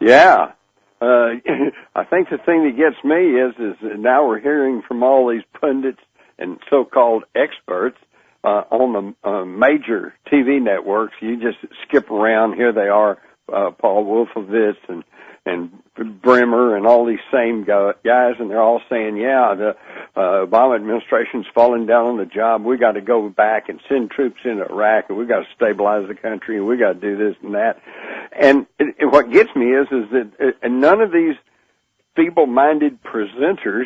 Yeah. I think the thing that gets me is now we're hearing from all these pundits and so-called experts on the major TV networks. You just skip around. Here they are, Paul Wolfowitz and Bremer and all these same guys, and they're all saying, yeah, the Obama administration's falling down on the job. We got to go back and send troops into Iraq, and we got to stabilize the country, and we got to do this and that. And what gets me is that none of these feeble-minded presenters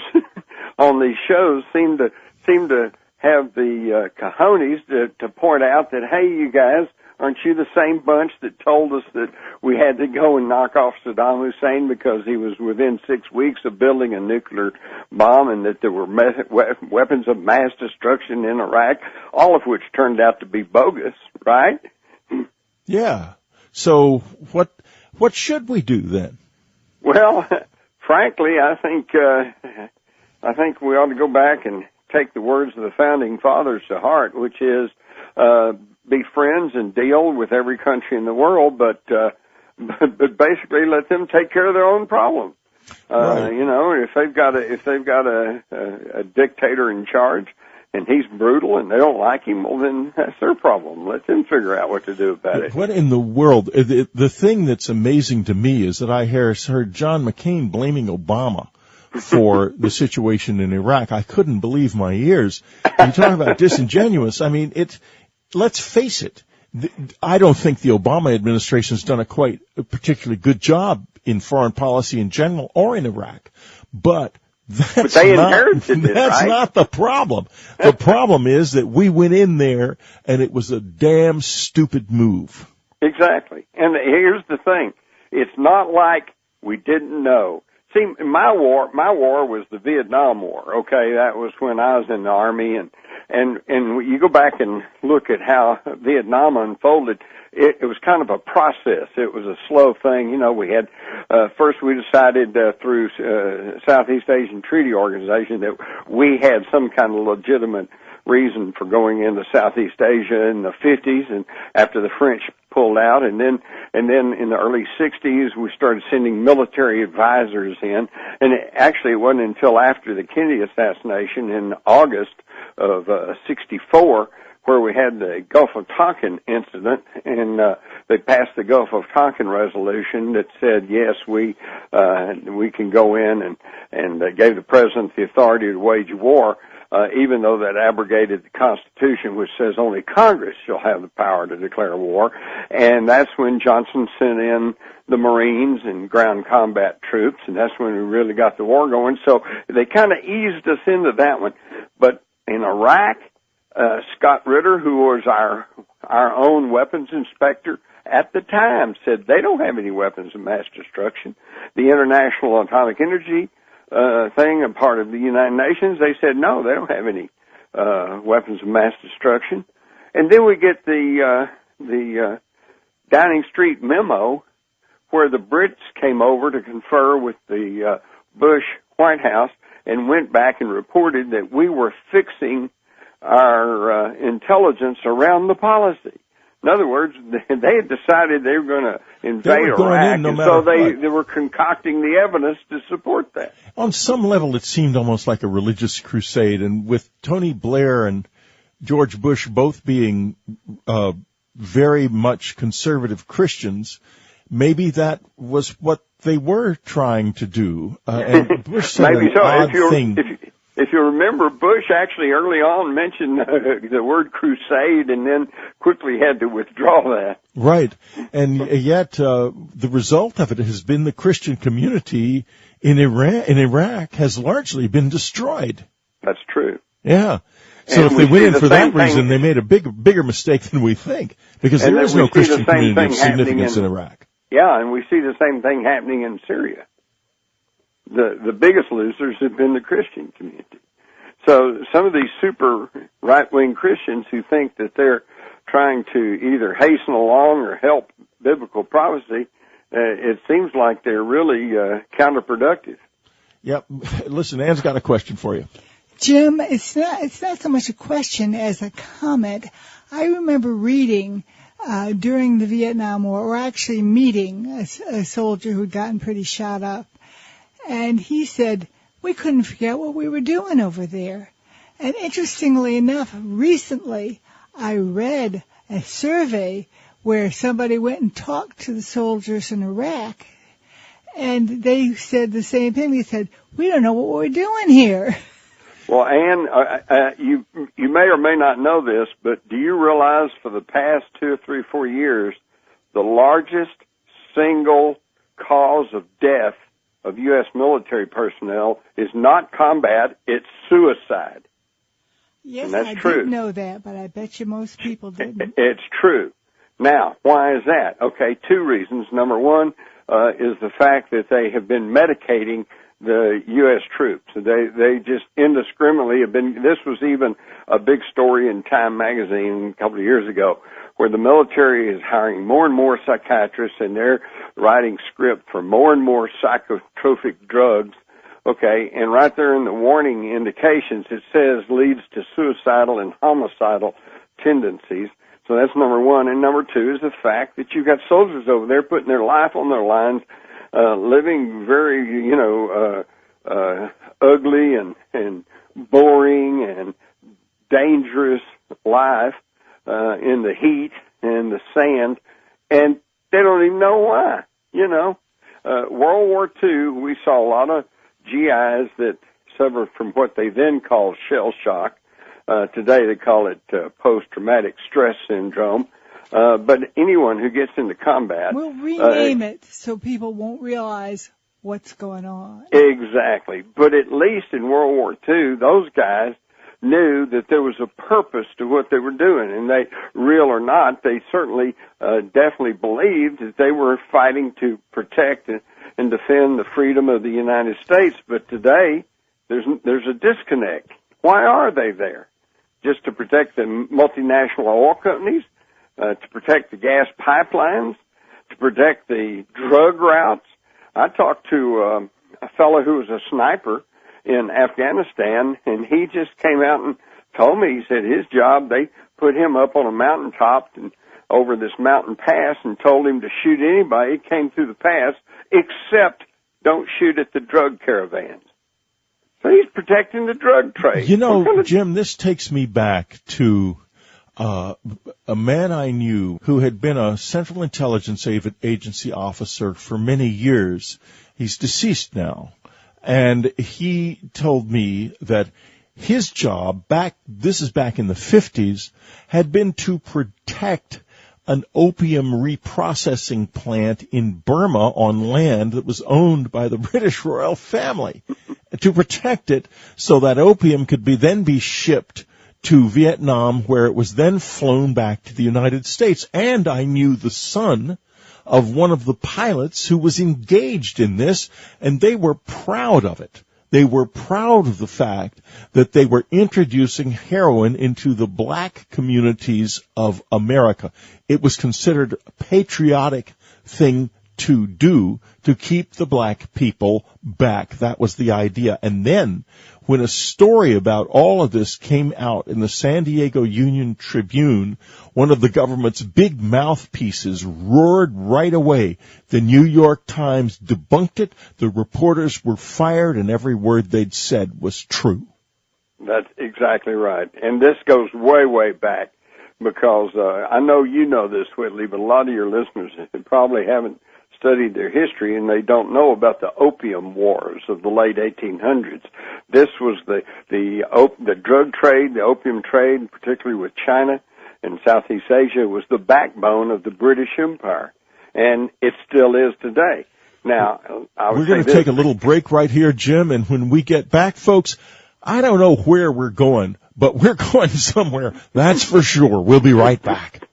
on these shows seem to have the cojones to point out that, hey, you guys, aren't you the same bunch that told us that we had to go and knock off Saddam Hussein because he was within 6 weeks of building a nuclear bomb, and that there were weapons of mass destruction in Iraq, all of which turned out to be bogus, right? Yeah. So what should we do then? Well, frankly, I think we ought to go back and take the words of the founding fathers to heart, which is be friends and deal with every country in the world, but basically let them take care of their own problems. Right. You know, if they've got a dictator in charge and he's brutal and they don't like him, well, then that's their problem. Let them figure out what to do about it. What in the world? The thing that's amazing to me is that I heard John McCain blaming Obama for the situation in Iraq. I couldn't believe my ears. You talk about disingenuous. I mean, let's face it. I don't think the Obama administration has done a particularly good job in foreign policy in general or in Iraq. But that's not the problem. The problem is that we went in there and it was a damn stupid move. Exactly. And here's the thing. It's not like we didn't know. See, my war was the Vietnam War. Okay, that was when I was in the Army, and you go back and look at how Vietnam unfolded. It was kind of a process. It was a slow thing. You know, we had first we decided through Southeast Asian Treaty Organization that we had some kind of legitimate reason for going into Southeast Asia in the 50s, and after the French pulled out, and then in the early 60s we started sending military advisors in, and it wasn't until after the Kennedy assassination in August of 64 where we had the Gulf of Tonkin incident, and they passed the Gulf of Tonkin resolution that said, yes, we can go in and gave the president the authority to wage war, even though that abrogated the Constitution, which says only Congress shall have the power to declare war. And that's when Johnson sent in the Marines and ground combat troops, and that's when we really got the war going. So they kind of eased us into that one. But in Iraq, Scott Ritter, who was our own weapons inspector at the time, said they don't have any weapons of mass destruction. The International Atomic Energy thing, a part of the United Nations, they said no, they don't have any weapons of mass destruction. And then we get the Downing Street memo where the Brits came over to confer with the Bush White House and went back and reported that we were fixing our intelligence around the policy. In other words, they had decided they were going to invade Iraq, and so they were concocting the evidence to support that. On some level, it seemed almost like a religious crusade, and with Tony Blair and George Bush both being very much conservative Christians, maybe that was what they were trying to do. And Bush said maybe an so. odd thing. If you remember, Bush actually early on mentioned the word crusade and then quickly had to withdraw that. Right. And yet the result of it has been the Christian community in Iraq has largely been destroyed. That's true. Yeah. So if they went in for that reason, they made a bigger mistake than we think, because there is no Christian community of significance in Iraq. Yeah, and we see the same thing happening in Syria. The biggest losers have been the Christian community. So some of these super right-wing Christians who think that they're trying to either hasten along or help biblical prophecy, it seems like they're really counterproductive. Yep. Listen, Ann's got a question for you. Jim, it's not so much a question as a comment. I remember reading during the Vietnam War were actually meeting a soldier who'd gotten pretty shot up. And he said, we couldn't forget what we were doing over there. And interestingly enough, recently I read a survey where somebody went and talked to the soldiers in Iraq, and they said the same thing. They said, we don't know what we're doing here. Well, Ann, you may or may not know this, but do you realize for the past 2 or 3 or 4 years, the largest single cause of death of U.S. military personnel is not combat, it's suicide. Yes, and that's I true. did know that, but I bet you most people didn't. It's true. Now, why is that? Okay, 2 reasons. Number 1 is the fact that they have been medicating the U.S. troops. They just indiscriminately have been. This was even a big story in Time magazine a couple of years ago, where the military is hiring more and more psychiatrists, and they're writing script for more and more psychotropic drugs. Okay, and right there in the warning indications, it says leads to suicidal and homicidal tendencies. So that's number 1. And number 2 is the fact that you've got soldiers over there putting their life on their lines, living very, ugly and boring and dangerous life in the heat and the sand, and they don't even know why. World War II, we saw a lot of GIs that suffered from what they then called shell shock. Today they call it post-traumatic stress syndrome. But anyone who gets into combat... We'll rename it so people won't realize what's going on. Exactly. But at least in World War II, those guys knew that there was a purpose to what they were doing. And they, real or not, they certainly definitely believed that they were fighting to protect and defend the freedom of the United States. But today, there's a disconnect. Why are they there? Just to protect the multinational oil companies? To protect the gas pipelines, to protect the drug routes. I talked to a fellow who was a sniper in Afghanistan, and he just came out and told me, he said his job, they put him up on a mountaintop and over this mountain pass and told him to shoot anybody who came through the pass, except don't shoot at the drug caravans. So he's protecting the drug trade. Jim, this takes me back to a man I knew who had been a Central Intelligence Agency officer for many years. He's deceased now. And he told me that his job this is back in the 50s, had been to protect an opium reprocessing plant in Burma on land that was owned by the British royal family, to protect it so that opium could then be shipped to Vietnam, where it was then flown back to the United States. And I knew the son of one of the pilots who was engaged in this, and they were proud of it. They were proud of the fact that they were introducing heroin into the black communities of America. It was considered a patriotic thing to do to keep the black people back. That was the idea. And then when a story about all of this came out in the San Diego Union Tribune, one of the government's big mouthpieces roared right away. The New York Times debunked it. The reporters were fired, and every word they'd said was true. That's exactly right. And this goes way, way back, because I know you know this, Whitley, but a lot of your listeners probably haven't studied their history, and they don't know about the opium wars of the late 1800s. This was the drug trade, the opium trade, particularly with China and Southeast Asia, was the backbone of the British Empire, and it still is today. Now, we're going to take a little break right here, Jim, and when we get back, folks, I don't know where we're going, but we're going somewhere, that's for sure. We'll be right back.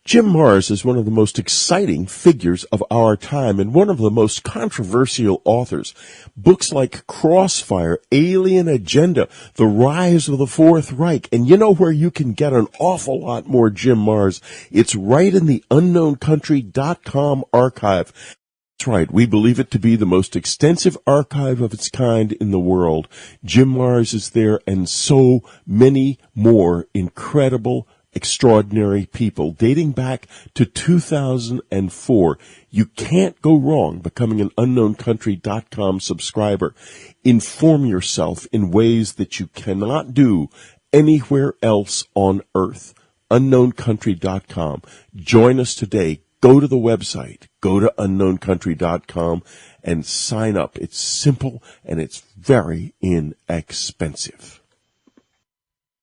Jim Marrs is one of the most exciting figures of our time and one of the most controversial authors. Books like Crossfire, Alien Agenda, The Rise of the Fourth Reich, and you know where you can get an awful lot more Jim Marrs? It's right in the unknowncountry.com archive. That's right. We believe it to be the most extensive archive of its kind in the world. Jim Marrs is there, and so many more incredible extraordinary people dating back to 2004. You can't go wrong becoming an unknowncountry.com subscriber. Inform yourself in ways that you cannot do anywhere else on earth. unknowncountry.com. Join us today. Go to the website. Go to unknowncountry.com and sign up. It's simple and it's very inexpensive.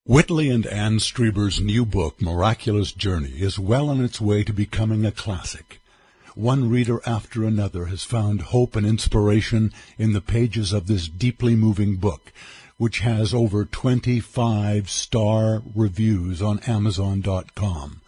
Whitley and Ann Strieber's new book, Miraculous Journey, is well on its way to becoming a classic. One reader after another has found hope and inspiration in the pages of this deeply moving book, which has over 25-star reviews on Amazon.com.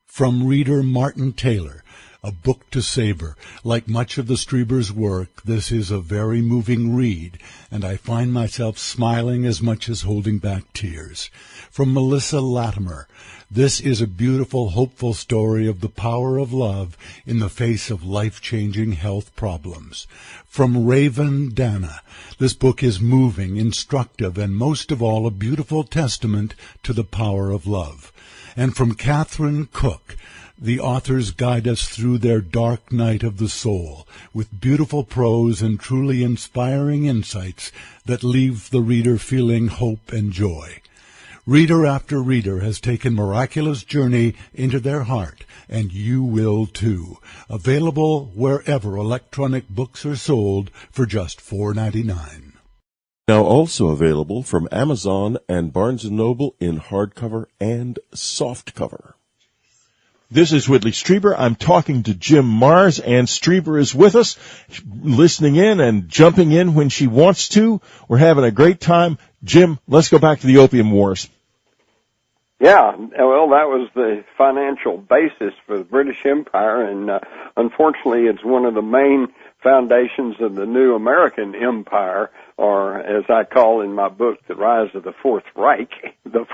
From reader Martin Taylor, a book to savor. Like much of the Strieber's work, this is a very moving read, and I find myself smiling as much as holding back tears. From Melissa Latimer, this is a beautiful, hopeful story of the power of love in the face of life-changing health problems. From Raven Dana, this book is moving, instructive, and most of all, a beautiful testament to the power of love. And from Catherine Cook, the authors guide us through their dark night of the soul with beautiful prose and truly inspiring insights that leave the reader feeling hope and joy. Reader after reader has taken Miraculous Journey into their heart, and you will too. Available wherever electronic books are sold for just $4.99. Now also available from Amazon and Barnes & Noble in hardcover and softcover. This is Whitley Strieber. I'm talking to Jim MARRS, and Strieber is with us, listening in and jumping in when she wants to. We're having a great time. Jim, let's go back to the Opium Wars. Yeah, well, that was the financial basis for the British Empire, and unfortunately it's one of the main foundations of the new American empire, or as I call in my book, the rise of the Fourth Reich, because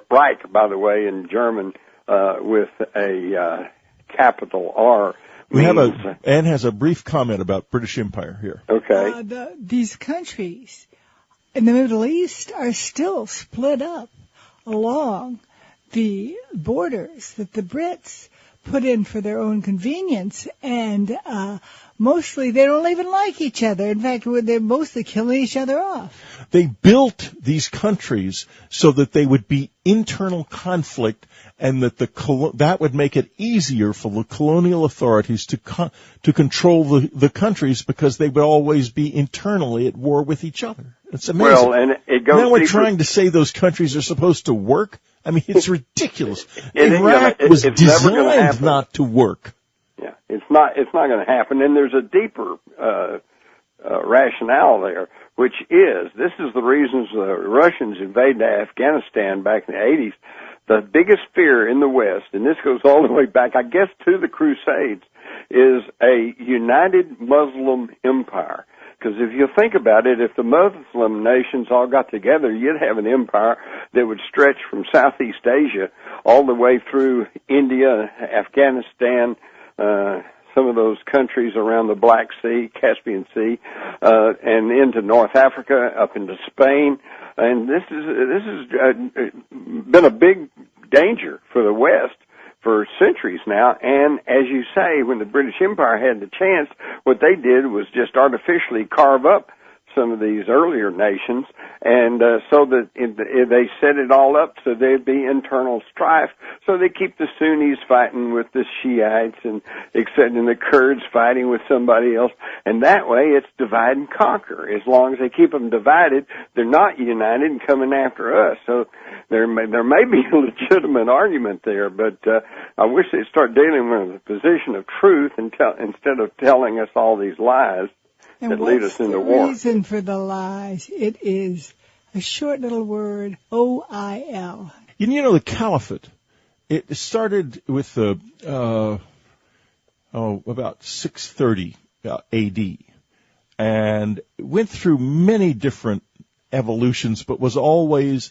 Reich, by the way, in German, with a capital R. Anne has a brief comment about British Empire here. Okay. These countries in the Middle East are still split up along the borders that the Brits put in for their own convenience, and mostly they don't even like each other. In fact, they're mostly killing each other off. They built these countries so that they would be internal conflict, and that that would make it easier for the colonial authorities to control the countries, because they would always be internally at war with each other. It's amazing. Well, and it goes now we're deeper. trying to say those countries are supposed to work. I mean, it's ridiculous. Iraq was designed not to work. Yeah, it's not going to happen. And there's a deeper rationale there, which is this is the reasons the Russians invaded Afghanistan back in the 80s. The biggest fear in the West, and this goes all the way back, I guess, to the Crusades, is a united Muslim empire. Because if you think about it, if the Muslim nations all got together, you'd have an empire that would stretch from Southeast Asia all the way through India, Afghanistan, some of those countries around the Black Sea, Caspian Sea, and into North Africa, up into Spain. And this has been a big danger for the West for centuries now. And as you say, when the British Empire had the chance, what they did was just artificially carve up some of these earlier nations, and so that they set it all up so there'd be internal strife. So they keep the Sunnis fighting with the Shiites, and the Kurds fighting with somebody else, and that way it's divide and conquer. As long as they keep them divided, they're not united and coming after us. So there may be a legitimate argument there, but I wish they'd start dealing with the position of truth instead of telling us all these lies that lead us into war. And what's the reason for the lies? It is a short little word, OIL. You know, the caliphate, it started with about 630 AD, and went through many different evolutions, but was always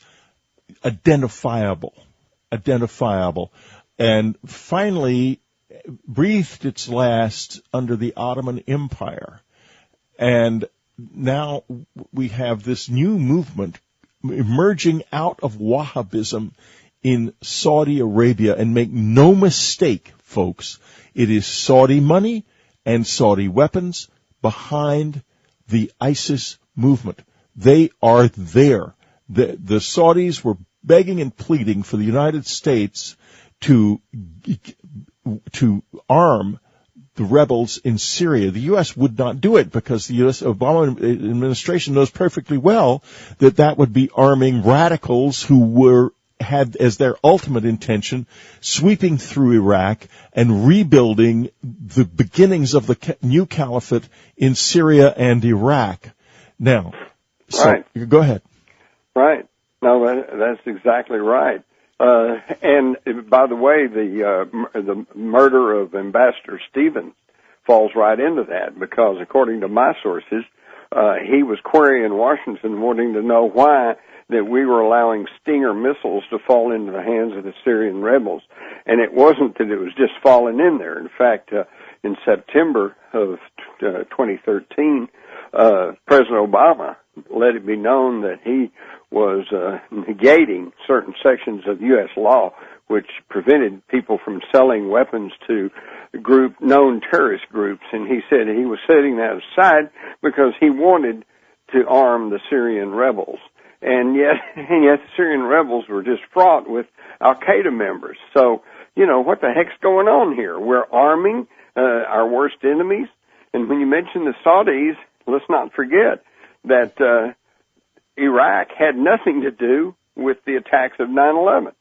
identifiable, and finally breathed its last under the Ottoman Empire. And now we have this new movement emerging out of Wahhabism in Saudi Arabia. And make no mistake, folks, it is Saudi money and Saudi weapons behind the ISIS movement. They are there. The Saudis were begging and pleading for the United States to arm the rebels in Syria. The U.S. would not do it because the U.S. Obama administration knows perfectly well that would be arming radicals who had as their ultimate intention sweeping through Iraq and rebuilding the beginnings of the new caliphate in Syria and Iraq. Now, right. So, go ahead. Right. No, that's exactly right. And by the way, the murder of Ambassador Stevens falls right into that because, according to my sources, he was querying Washington, wanting to know why that we were allowing Stinger missiles to fall into the hands of the Syrian rebels. And it wasn't that it was just falling in there. In fact, in September of 2013, President Obama let it be known that he was negating certain sections of U.S. law which prevented people from selling weapons to known terrorist groups. And he said he was setting that aside because he wanted to arm the Syrian rebels. And yet the Syrian rebels were just fraught with Al-Qaeda members. So, what the heck's going on here? We're arming our worst enemies. And when you mention the Saudis, let's not forget that Iraq had nothing to do with the attacks of 9/11.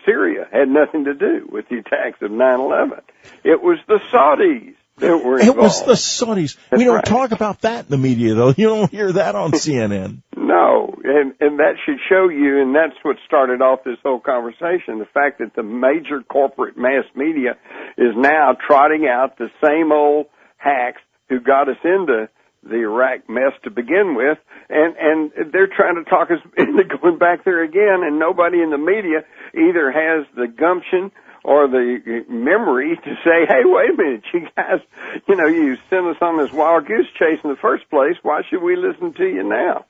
Syria had nothing to do with the attacks of 9/11. It was the Saudis that were involved. It was the Saudis. That's we don't right. talk about that in the media, though. You don't hear that on CNN. No, and that should show you, and that's what started off this whole conversation, the fact that the major corporate mass media is now trotting out the same old hacks who got us into the Iraq mess to begin with, and they're trying to talk us into going back there again, and nobody in the media either has the gumption or the memory to say, hey, wait a minute, you guys, you sent us on this wild goose chase in the first place. Why should we listen to you now?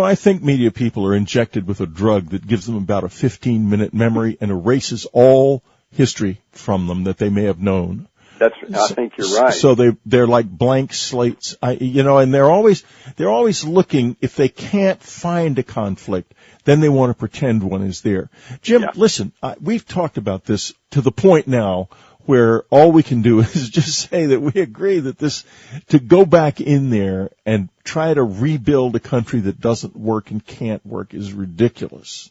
I think media people are injected with a drug that gives them about a 15-minute memory and erases all history from them that they may have known. I think you're right. So they're like blank slates, and they're always looking. If they can't find a conflict, then they want to pretend one is there. Jim, Listen, we've talked about this to the point now where all we can do is just say that we agree that to go back in there and try to rebuild a country that doesn't work and can't work is ridiculous.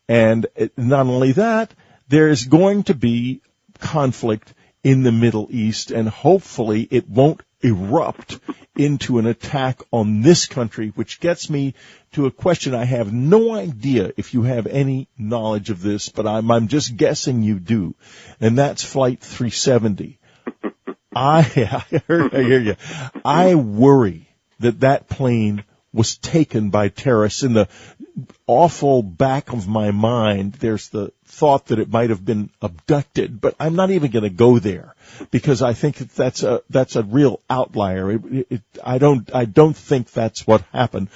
And not only that, there's going to be conflict in the Middle East, and hopefully it won't erupt into an attack on this country, which gets me to a question. I have no idea if you have any knowledge of this, but I'm just guessing you do, and that's Flight 370. I hear you. I worry that plane was taken by terrorists. In the awful back of my mind, there's the thought that it might have been abducted, but I'm not even going to go there because I think that's a real outlier. I don't think that's what happened,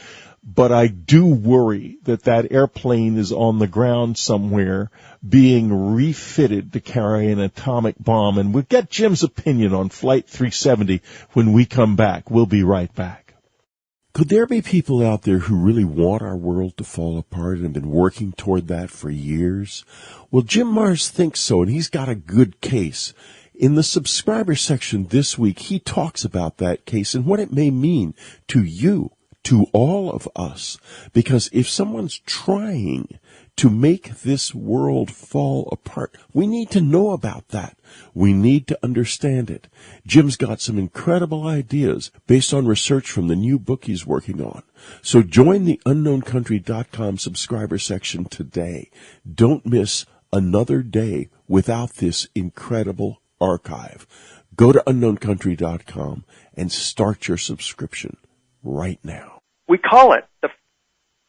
but I do worry that airplane is on the ground somewhere being refitted to carry an atomic bomb. And we'll get Jim's opinion on Flight 370 when we come back. We'll be right back. Could there be people out there who really want our world to fall apart and have been working toward that for years? Well, Jim Marrs thinks so, and he's got a good case. In the subscriber section this week, he talks about that case and what it may mean to you, to all of us. Because if someone's trying to make this world fall apart, we need to know about that. We need to understand it. Jim's got some incredible ideas based on research from the new book he's working on. So join the unknowncountry.com subscriber section today. Don't miss another day without this incredible archive. Go to unknowncountry.com and start your subscription right now. We call it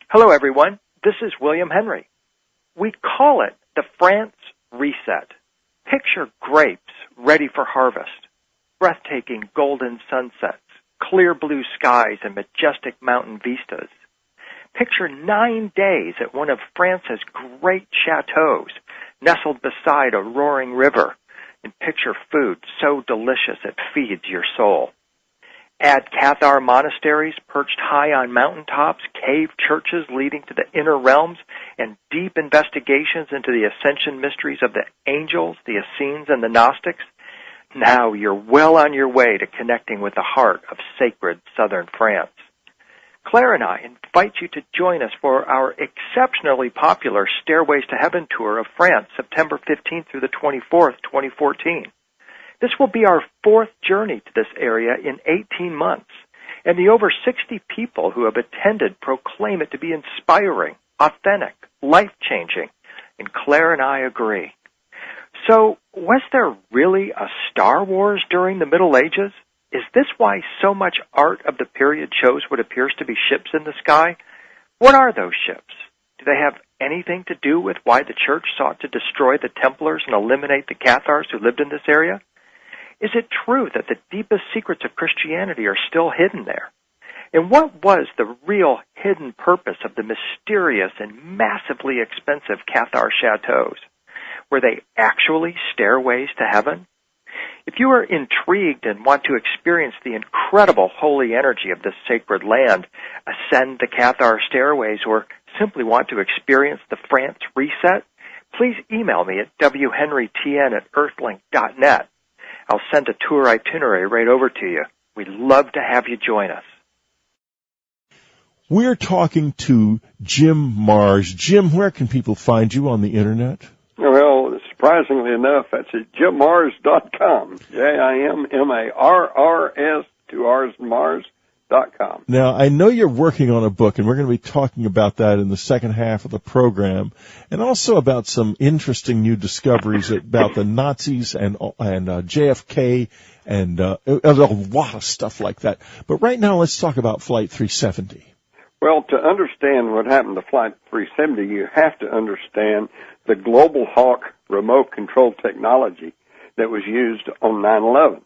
Hello, everyone. This is William Henry. We call it the France Reset. Picture grapes ready for harvest, breathtaking golden sunsets, clear blue skies, and majestic mountain vistas. Picture 9 days at one of France's great chateaux, nestled beside a roaring river, and picture food so delicious it feeds your soul. Add Cathar monasteries perched high on mountaintops, cave churches leading to the inner realms, and deep investigations into the ascension mysteries of the angels, the Essenes, and the Gnostics. Now you're well on your way to connecting with the heart of sacred southern France. Claire and I invite you to join us for our exceptionally popular Stairways to Heaven tour of France, September 15th through the 24th, 2014. This will be our fourth journey to this area in 18 months, and the over 60 people who have attended proclaim it to be inspiring, authentic, life-changing, and Claire and I agree. So, was there really a Star Wars during the Middle Ages? Is this why so much art of the period shows what appears to be ships in the sky? What are those ships? Do they have anything to do with why the Church sought to destroy the Templars and eliminate the Cathars who lived in this area? Is it true that the deepest secrets of Christianity are still hidden there? And what was the real hidden purpose of the mysterious and massively expensive Cathar chateaux? Were they actually stairways to heaven? If you are intrigued and want to experience the incredible holy energy of this sacred land, ascend the Cathar stairways, or simply want to experience the France reset, please email me at whenrytn@earthlink.net. I'll send a tour itinerary right over to you. We'd love to have you join us. We're talking to Jim MARRS. Jim, where can people find you on the Internet? Well, surprisingly enough, that's at JimMarrs.com. JIMMARRS, 2 R's, Mars.com. Now, I know you're working on a book, and we're going to be talking about that in the second half of the program, and also about some interesting new discoveries about the Nazis and JFK and a lot of stuff like that. But right now, let's talk about Flight 370. Well, to understand what happened to Flight 370, you have to understand the Global Hawk remote control technology that was used on 9/11.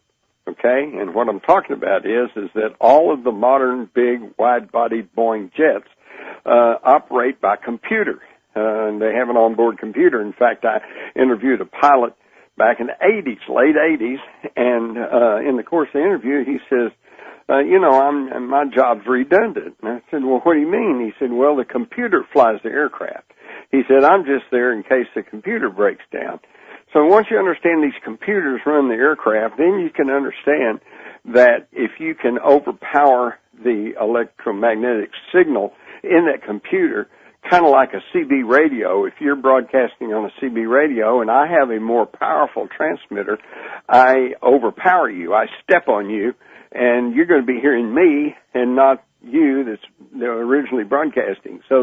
Okay? And what I'm talking about is that all of the modern big wide-bodied Boeing jets operate by computer. And they have an onboard computer. In fact, I interviewed a pilot back in the 80s, late 80s, and in the course of the interview, he says, my job's redundant. And I said, well, what do you mean? He said, well, the computer flies the aircraft. He said, I'm just there in case the computer breaks down. So once you understand these computers run the aircraft, then you can understand that if you can overpower the electromagnetic signal in that computer, kind of like a CB radio, if you're broadcasting on a CB radio and I have a more powerful transmitter, I overpower you. I step on you, and you're going to be hearing me and not you that's originally broadcasting. So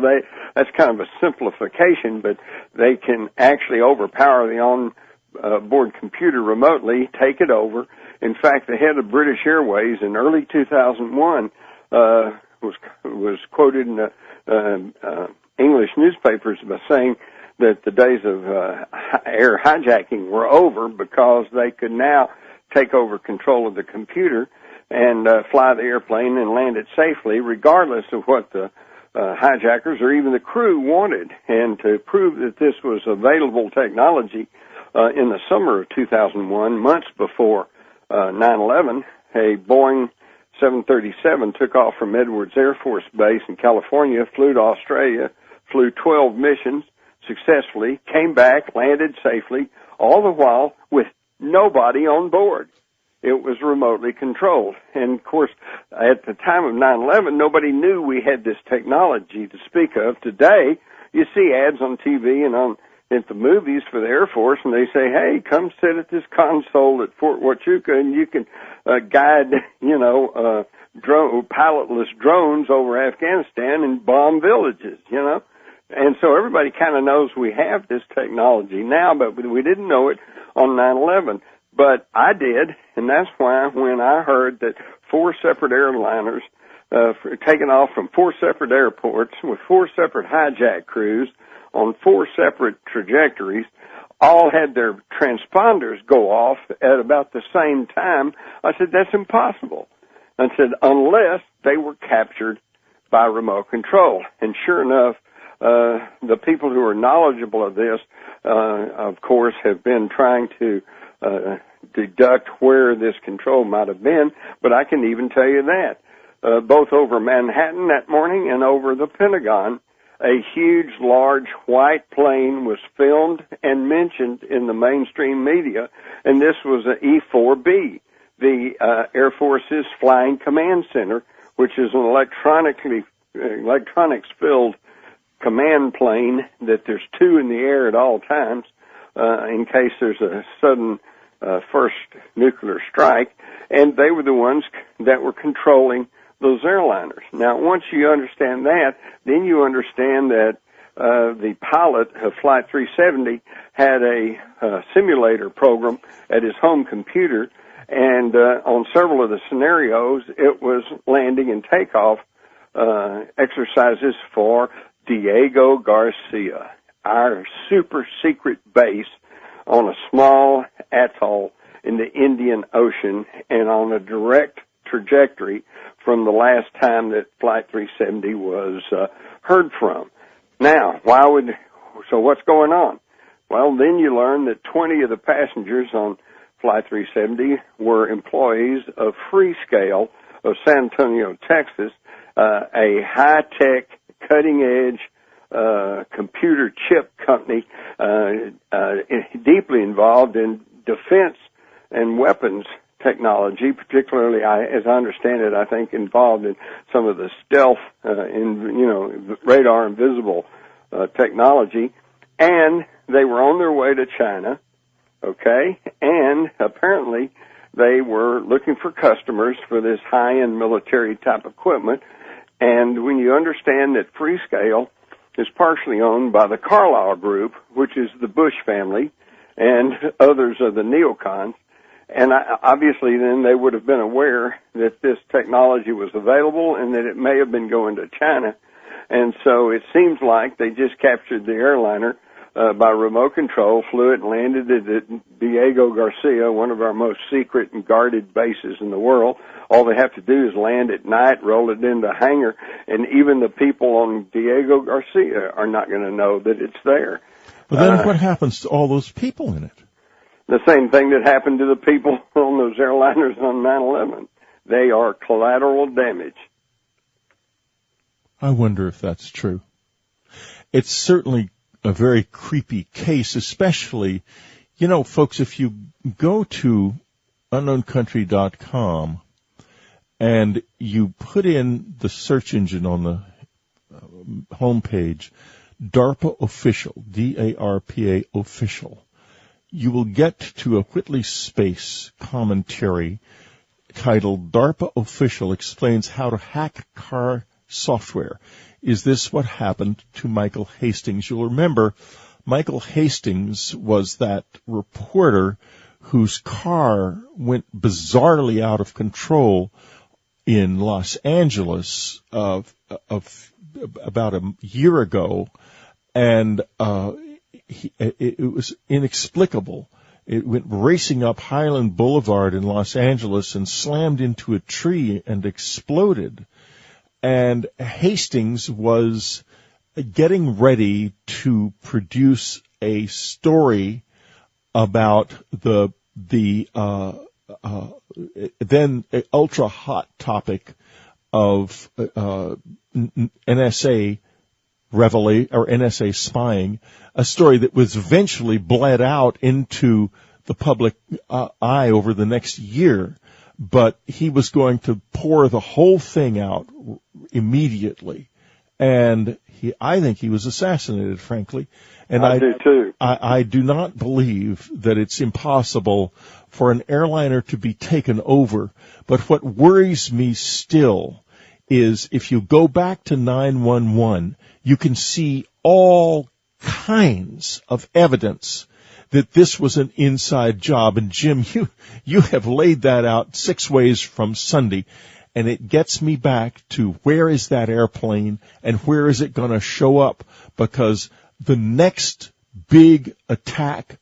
that's kind of a simplification, but they can actually overpower the onboard computer remotely, take it over. In fact, the head of British Airways in early 2001 was quoted in English newspapers by saying that the days of air hijacking were over because they could now take over control of the computer and fly the airplane and land it safely, regardless of what the hijackers or even the crew wanted. And to prove that this was available technology, in the summer of 2001, months before 9/11, a Boeing 737 took off from Edwards Air Force Base in California, flew to Australia, flew 12 missions successfully, came back, landed safely, all the while with nobody on board. It was remotely controlled. And, of course, at the time of 9/11, nobody knew we had this technology to speak of. Today, you see ads on TV and at the movies for the Air Force, and they say, hey, come sit at this console at Fort Huachuca, and you can guide, pilotless drones over Afghanistan and bomb villages, And so everybody kind of knows we have this technology now, but we didn't know it on 9/11. But I did, and that's why when I heard that 4 separate airliners taken off from 4 separate airports with 4 separate hijack crews on 4 separate trajectories all had their transponders go off at about the same time, I said, that's impossible. I said, unless they were captured by remote control. And sure enough, the people who are knowledgeable of this, of course, have been trying to deduct where this control might have been, but I can even tell you that. Both over Manhattan that morning and over the Pentagon, a huge, large white plane was filmed and mentioned in the mainstream media, and this was an E-4B, the Air Force's Flying Command Center, which is an electronics-filled command plane that there's two in the air at all times in case there's a sudden first nuclear strike, and they were the ones that were controlling those airliners. Now, once you understand that, then you understand that the pilot of Flight 370 had a simulator program at his home computer, and on several of the scenarios, it was landing and takeoff exercises for Diego Garcia, our super secret base on a small atoll in the Indian Ocean and on a direct trajectory from the last time that Flight 370 was heard from. Now, so what's going on? Well, then you learn that 20 of the passengers on Flight 370 were employees of Freescale of San Antonio, Texas, a high-tech, cutting-edge computer chip company deeply involved in defense and weapons technology, particularly, as I understand it, I think involved in some of the stealth, radar and visible technology. And they were on their way to China, okay? And apparently they were looking for customers for this high-end military type equipment. And when you understand that Freescale is partially owned by the Carlyle Group, which is the Bush family, and others of the neocons, and obviously then they would have been aware that this technology was available and that it may have been going to China. And so it seems like they just captured the airliner by remote control, flew it and landed it at Diego Garcia, one of our most secret and guarded bases in the world. All they have to do is land at night, roll it into a hangar, and even the people on Diego Garcia are not going to know that it's there. But then what happens to all those people in it? The same thing that happened to the people on those airliners on 9/11. They are collateral damage. I wonder if that's true. It's certainly a very creepy case, especially, folks, if you go to unknowncountry.com and you put in the search engine on the homepage, DARPA Official, DARPA Official, you will get to a Whitley Space commentary titled DARPA Official Explains How to Hack Car Software. Is this what happened to Michael Hastings? You'll remember Michael Hastings was that reporter whose car went bizarrely out of control in Los Angeles of about a year ago, and it was inexplicable. It went racing up Highland Boulevard in Los Angeles and slammed into a tree and exploded. And Hastings was getting ready to produce a story about the then ultra hot topic of NSA NSA spying, a story that was eventually bled out into the public eye over the next year. But he was going to pour the whole thing out immediately. And I think he was assassinated, frankly. And I do too. I do not believe that it's impossible for an airliner to be taken over. But what worries me still is if you go back to 911, you can see all kinds of evidence that this was an inside job. And Jim, you have laid that out 6 ways from Sunday, and it gets me back to where is that airplane and where is it going to show up? Because the next big attack,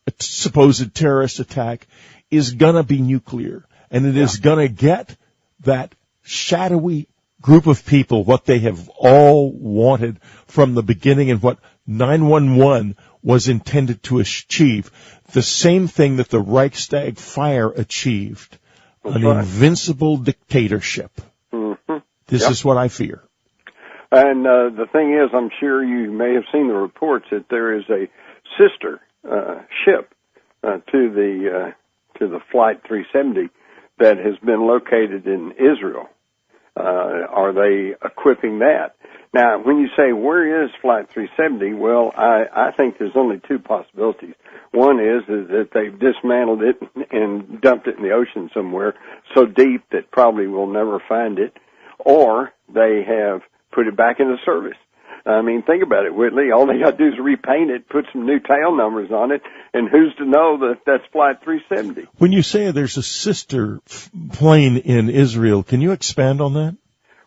a supposed terrorist attack, is going to be nuclear, and it is going to get that shadowy group of people what they have all wanted from the beginning and what 911 was intended to achieve. The same thing that the Reichstag fire achieved. That's an right. invincible dictatorship. Mm-hmm. This is what I fear. And the thing is, I'm sure you may have seen the reports that there is a sister ship to the Flight 370 that has been located in Israel. Are they equipping that? Now, when you say, where is Flight 370, well, I think there's only two possibilities. One is that they've dismantled it and dumped it in the ocean somewhere so deep that probably we'll never find it, or they have put it back into service. I mean, think about it, Whitley. All they got to do is repaint it, put some new tail numbers on it, and who's to know that that's Flight 370? When you say there's a sister plane in Israel, can you expand on that?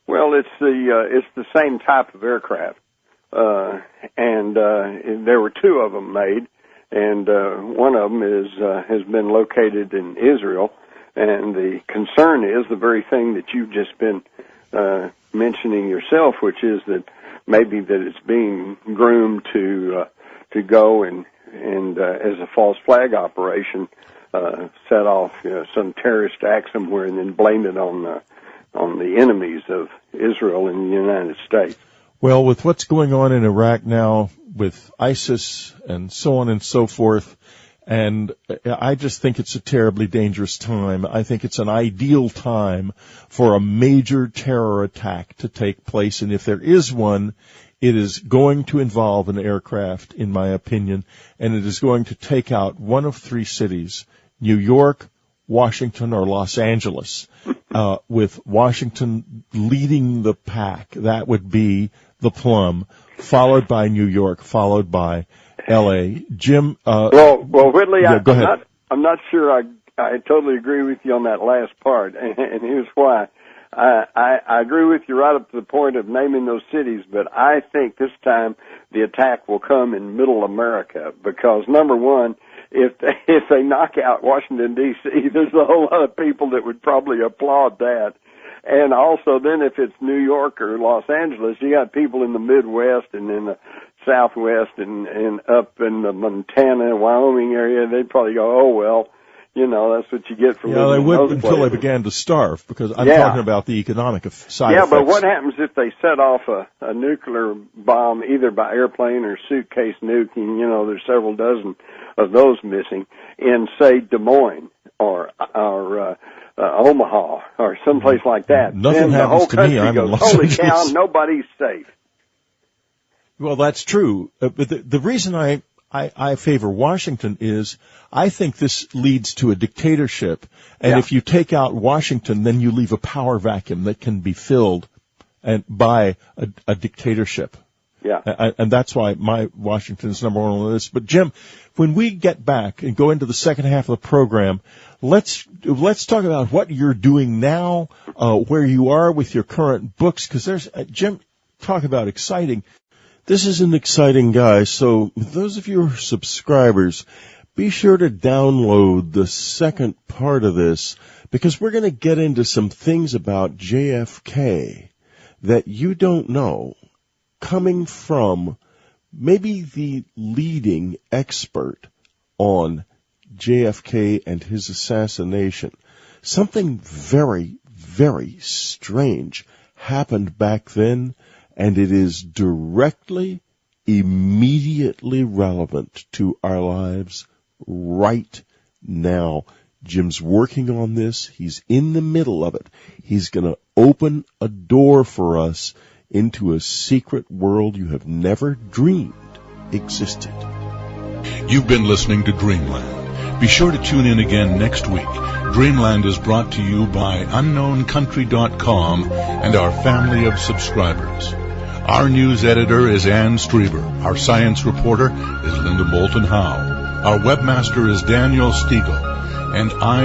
Well, it's the same type of aircraft, and there were two of them made, and one of them has been located in Israel, and the concern is the very thing that you've just been mentioning yourself, which is that maybe that it's being groomed to go and as a false flag operation, set off some terrorist act somewhere and then blame it on the enemies of Israel and the United States. Well, with what's going on in Iraq now, with ISIS and so on and so forth, and I just think it's a terribly dangerous time. I think it's an ideal time for a major terror attack to take place, and if there is one, it is going to involve an aircraft, in my opinion, and it is going to take out one of three cities, New York, Washington, or Los Angeles, with Washington leading the pack. That would be the plum, followed by New York, followed by L.A. Jim? Well, Whitley, yeah, go ahead. I'm not sure I totally agree with you on that last part, and here's why. I agree with you right up to the point of naming those cities, but I think this time the attack will come in middle America because, number one, if they knock out Washington, D.C., there's a whole lot of people that would probably applaud that. And also then if it's New York or Los Angeles, you got people in the Midwest and in the Southwest and up in the Montana and Wyoming area, they'd probably go, oh, well, you know, that's what you get for living they in would those until places. they began to starve, because I'm talking about the economic side effects. Yeah, but what happens if they set off a nuclear bomb either by airplane or suitcase nuke, and, you know, there's several dozen of those missing, in, say, Des Moines or Omaha or someplace like that? Nothing then the happens whole to country me. I'm in goes, Los holy Angeles. cow, nobody's safe. Well, that's true. But the reason I favor Washington is I think this leads to a dictatorship. And if you take out Washington, then you leave a power vacuum that can be filled by a dictatorship. Yeah. And that's why my Washington is number one on the list. But Jim, when we get back and go into the second half of the program, let's talk about what you're doing now, where you are with your current books, because there's Jim, talk about exciting. This is an exciting guy. So those of you who are subscribers, be sure to download the second part of this, because we're going to get into some things about JFK that you don't know, coming from maybe the leading expert on JFK and his assassination. Something very, very strange happened back then, and it is directly, immediately relevant to our lives right now. Jim's working on this. He's in the middle of it. He's going to open a door for us into a secret world you have never dreamed existed. You've been listening to Dreamland. Be sure to tune in again next week. Dreamland is brought to you by UnknownCountry.com and our family of subscribers. Our news editor is Ann Strieber. Our science reporter is Linda Bolton Howe. Our webmaster is Daniel Stiegel. And I